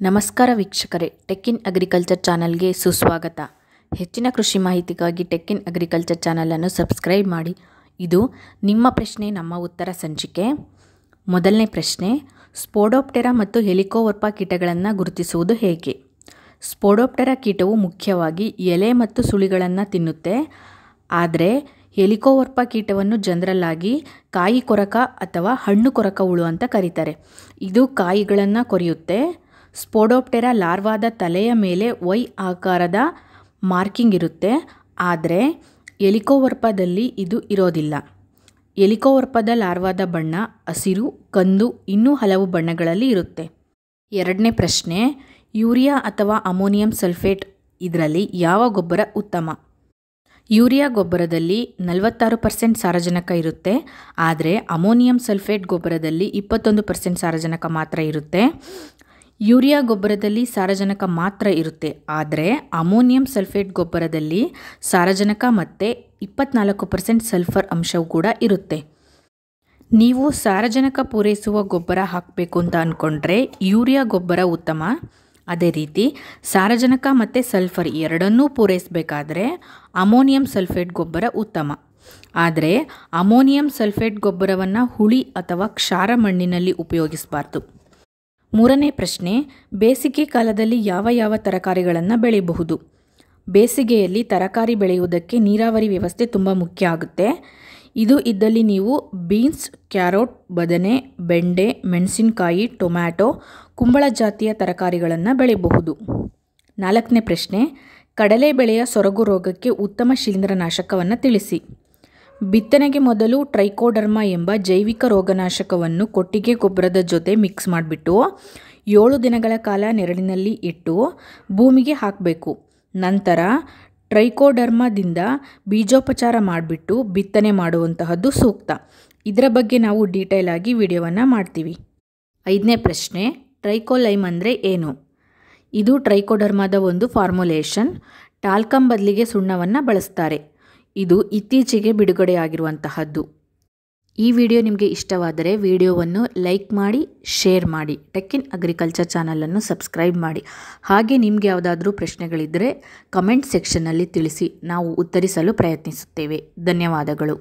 ನಮಸ್ಕಾರ ವೀಕ್ಷಕರೇ, tech in agriculture ಚಾನಲ್ಗೆ ಸುಸ್ವಾಗತ. ಹೆಚ್ಚಿನ ಕೃಷಿ ಮಾಹಿತಿಗಾಗಿ ಟೆಕ್ ಇನ್ ಅಗ್ರಿಕಲ್ಚರ್ ಚಾನಲನ್ನು ಸಬ್ಸ್ಕ್ರೈಬ್ ಮಾಡಿ. ಇದು ನಿಮ್ಮ ಪ್ರಶ್ನೆ ನಮ್ಮ ಉತ್ತರ ಸಂಚಿಕೆ. ಮೊದಲನೇ ಪ್ರಶ್ನೆ, ಸ್ಪೋಡೋಪ್ಟೆರಾ ಮತ್ತು ಹೆಲಿಕೋವರ್ಪ ಕೀಟಗಳನ್ನು ಗುರುತಿಸುವುದು ಹೇಗೆ? ಸ್ಪೋಡೋಪ್ಟೆರಾ ಕೀಟವು ಮುಖ್ಯವಾಗಿ ಎಲೆ ಮತ್ತು ಸುಳಿಗಳನ್ನು ತಿನ್ನುತ್ತೆ. ಆದರೆ ಹೆಲಿಕೋವರ್ಪ ಕೀಟವನ್ನು ಜನರಲ್ ಆಗಿ ಕಾಯಿ ಕೊರಕ ಅಥವಾ ಹಣ್ಣು ಕೊರಕ ಹುಳು ಅಂತ ಕರೀತಾರೆ. ಇದು ಕಾಯಿಗಳನ್ನು ಕೊರೆಯುತ್ತೆ. ಸ್ಪೋಡೋಪ್ಟೆರಾ ಲಾರ್ವಾದ ತಲೆಯ ಮೇಲೆ ವೈ ಆಕಾರದ ಮಾರ್ಕಿಂಗ್ ಇರುತ್ತೆ. ಆದರೆ ಹೆಲಿಕೋವರ್ಪದಲ್ಲಿ ಇದು ಇರೋದಿಲ್ಲ. ಹೆಲಿಕೋವರ್ಪದ ಲಾರ್ವಾದ ಬಣ್ಣ ಹಸಿರು, ಕಂದು, ಇನ್ನೂ ಹಲವು ಬಣ್ಣಗಳಲ್ಲಿ ಇರುತ್ತೆ. ಎರಡನೇ ಪ್ರಶ್ನೆ, ಯೂರಿಯಾ ಅಥವಾ ಅಮೋನಿಯಂ ಸಲ್ಫೇಟ್ ಇದರಲ್ಲಿ ಯಾವ ಗೊಬ್ಬರ ಉತ್ತಮ? ಯೂರಿಯಾ ಗೊಬ್ಬರದಲ್ಲಿ 46% ಸಾರಜನಕ ಇರುತ್ತೆ. ಆದರೆ ಅಮೋನಿಯಂ ಸಲ್ಫೇಟ್ ಗೊಬ್ಬರದಲ್ಲಿ 21% ಸಾರಜನಕ ಮಾತ್ರ ಇರುತ್ತೆ. ಯೂರಿಯಾ ಗೊಬ್ಬರದಲ್ಲಿ ಸಾರಜನಕ ಮಾತ್ರ ಇರುತ್ತೆ. ಆದರೆ ಅಮೋನಿಯಂ ಸಲ್ಫೇಟ್ ಗೊಬ್ಬರದಲ್ಲಿ ಸಾರಜನಕ ಮತ್ತು 24% ಸಲ್ಫರ್ ಅಂಶವೂ ಕೂಡ ಇರುತ್ತೆ. ನೀವು ಸಾರಜನಕ ಪೂರೈಸುವ ಗೊಬ್ಬರ ಹಾಕಬೇಕು ಅಂತ ಅಂದ್ಕೊಂಡ್ರೆ ಯೂರಿಯಾ ಗೊಬ್ಬರ ಉತ್ತಮ. ಅದೇ ರೀತಿ ಸಾರಜನಕ ಮತ್ತು ಸಲ್ಫರ್ ಎರಡನ್ನೂ ಪೂರೈಸಬೇಕಾದ್ರೆ ಅಮೋನಿಯಂ ಸಲ್ಫೇಟ್ ಗೊಬ್ಬರ ಉತ್ತಮ. ಆದರೆ ಅಮೋನಿಯಂ ಸಲ್ಫೇಟ್ ಗೊಬ್ಬರವನ್ನು ಹುಳಿ ಅಥವಾ ಕ್ಷಾರ ಮಣ್ಣಿನಲ್ಲಿ ಉಪಯೋಗಿಸಬಾರ್ದು. ಮೂರನೇ ಪ್ರಶ್ನೆ, ಬೇಸಿಗೆ ಕಾಲದಲ್ಲಿ ಯಾವ ತರಕಾರಿಗಳನ್ನು ಬೆಳೆಯಬಹುದು? ಬೇಸಿಗೆಯಲ್ಲಿ ತರಕಾರಿ ಬೆಳೆಯುವುದಕ್ಕೆ ನೀರಾವರಿ ವ್ಯವಸ್ಥೆ ತುಂಬ ಮುಖ್ಯ ಆಗುತ್ತೆ. ಇದು ಇದ್ದಲ್ಲಿ ನೀವು ಬೀನ್ಸ್, ಕ್ಯಾರೋಟ್, ಬದನೆ, ಬೆಂಡೆ, ಮೆಣಸಿನಕಾಯಿ, ಟೊಮ್ಯಾಟೊ, ಕುಂಬಳ ಜಾತಿಯ ತರಕಾರಿಗಳನ್ನು ಬೆಳೆಯಬಹುದು. ನಾಲ್ಕನೇ ಪ್ರಶ್ನೆ, ಕಡಲೆ ಬೆಳೆಯ ಸೊರಗು ರೋಗಕ್ಕೆ ಉತ್ತಮ ಶಿಲೀಂಧ್ರನಾಶಕವನ್ನು ತಿಳಿಸಿ. ಬಿತ್ತನೆಗೆ ಮೊದಲು ಟ್ರೈಕೋಡರ್ಮಾ ಎಂಬ ಜೈವಿಕ ರೋಗನಾಶಕವನ್ನು ಕೊಟ್ಟಿಗೆ ಗೊಬ್ಬರದ ಜೊತೆ ಮಿಕ್ಸ್ ಮಾಡಿಬಿಟ್ಟು 7 ದಿನಗಳ ಕಾಲ ನೆರಳಿನಲ್ಲಿ ಇಟ್ಟು ಭೂಮಿಗೆ ಹಾಕಬೇಕು. ನಂತರ ಟ್ರೈಕೋಡರ್ಮಾದಿಂದ ಬೀಜೋಪಚಾರ ಮಾಡಿಬಿಟ್ಟು ಬಿತ್ತನೆ ಮಾಡುವಂತಹದ್ದು ಸೂಕ್ತ. ಇದರ ಬಗ್ಗೆ ನಾವು ಡೀಟೇಲ್ ಆಗಿ ವಿಡಿಯೋವನ್ನು ಮಾಡ್ತೀವಿ. ಐದನೇ ಪ್ರಶ್ನೆ, ಟ್ರೈಕೋಲೈಮ್ ಅಂದರೆ ಏನು? ಇದು ಟ್ರೈಕೋಡರ್ಮಾದ ಒಂದು ಫಾರ್ಮುಲೇಷನ್. ಟಾಲ್ಕಮ್ ಬದಲಿಗೆ ಸುಣ್ಣವನ್ನು ಬಳಸ್ತಾರೆ. ಇದು ಇತ್ತೀಚೆಗೆ ಬಿಡುಗಡೆಯಾಗಿರುವಂತಹದ್ದು. ಈ ವಿಡಿಯೋ ನಿಮಗೆ ಇಷ್ಟವಾದರೆ ವಿಡಿಯೋವನ್ನು ಲೈಕ್ ಮಾಡಿ, ಶೇರ್ ಮಾಡಿ, ಟೆಕ್ ಇನ್ ಅಗ್ರಿಕಲ್ಚರ್ ಚಾನಲನ್ನು ಸಬ್ಸ್ಕ್ರೈಬ್ ಮಾಡಿ. ಹಾಗೆ ನಿಮಗೆ ಯಾವುದಾದ್ರೂ ಪ್ರಶ್ನೆಗಳಿದ್ದರೆ ಕಮೆಂಟ್ ಸೆಕ್ಷನ್ನಲ್ಲಿ ತಿಳಿಸಿ, ನಾವು ಉತ್ತರಿಸಲು ಪ್ರಯತ್ನಿಸುತ್ತೇವೆ. ಧನ್ಯವಾದಗಳು.